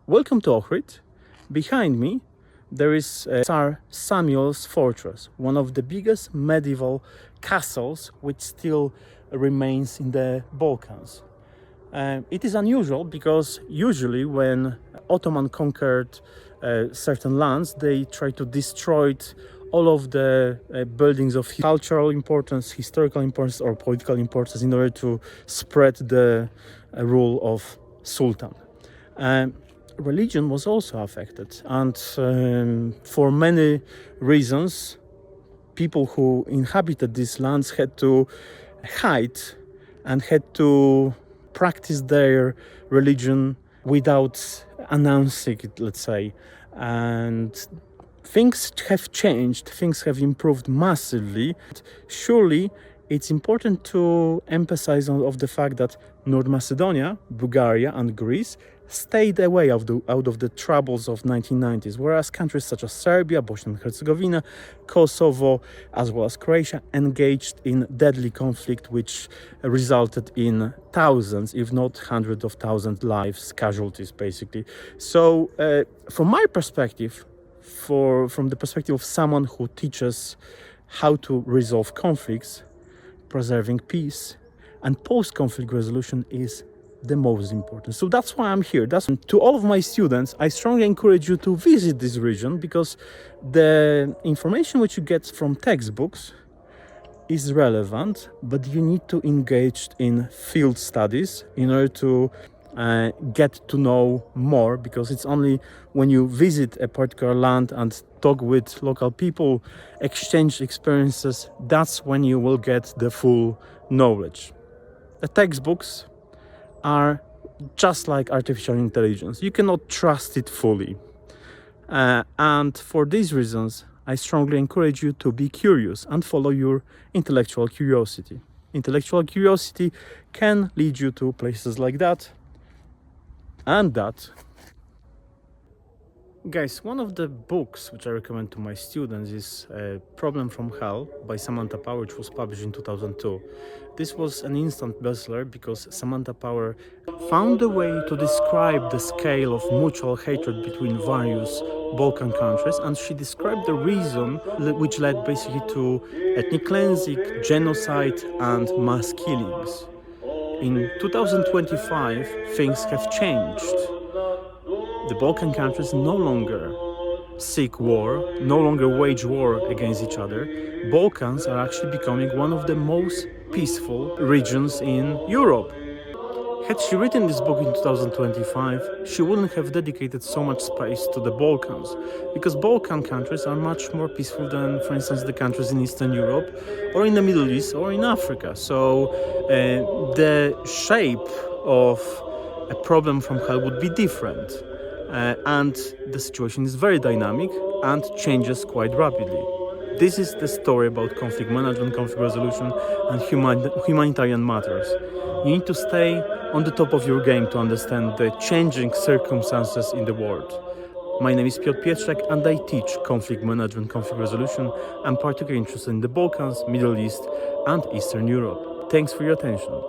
Welcome to Ohrid. Behind me there is Tsar Samuel's fortress, one of the biggest medieval castles which still remains in the Balkans. It is unusual because usually when Ottoman conquered certain lands, they try to destroy all of the buildings of cultural importance, historical importance or political importance in order to spread the rule of Sultan. Religion was also affected, and for many reasons people who inhabited these lands had to hide and had to practice their religion without announcing it, let's say. And things have changed, things have improved massively. Surely it's important to emphasize on the fact that North Macedonia, Bulgaria and Greece stayed away out of the troubles of 1990s, whereas countries such as Serbia, Bosnia and Herzegovina, Kosovo, as well as Croatia, engaged in deadly conflict which resulted in thousands, if not hundreds of thousands lives, casualties basically. So from my perspective, from the perspective of someone who teaches how to resolve conflicts, preserving peace and post-conflict resolution is the most important. So that's why I'm here. To all of my students, I strongly encourage you to visit this region, because the information which you get from textbooks is relevant, but you need to engage in field studies in order to get to know more, because it's only when you visit a particular land and talk with local people, exchange experiences, that's when you will get the full knowledge. The textbooks are just like artificial intelligence. You cannot trust it fully. And for these reasons, I strongly encourage you to be curious and follow your intellectual curiosity. Intellectual curiosity can lead you to places like that and that. Guys, one of the books which I recommend to my students is Problem from Hell by Samantha Power, which was published in 2002. This was an instant bestseller because Samantha Power found a way to describe the scale of mutual hatred between various Balkan countries, and she described the reason which led basically to ethnic cleansing, genocide and mass killings. In 2025, things have changed. The Balkan countries no longer seek war, no longer wage war against each other. Balkans are actually becoming one of the most peaceful regions in Europe. Had she written this book in 2025, she wouldn't have dedicated so much space to the Balkans, because Balkan countries are much more peaceful than, for instance, the countries in Eastern Europe or in the Middle East or in Africa. So the shape of a problem from hell would be different. And the situation is very dynamic and changes quite rapidly. This is the story about conflict management, conflict resolution and humanitarian matters. You need to stay on the top of your game to understand the changing circumstances in the world. My name is Pietrzak and I teach conflict management, conflict resolution. I'm particularly interested in the Balkans, Middle East and Eastern Europe. Thanks for your attention.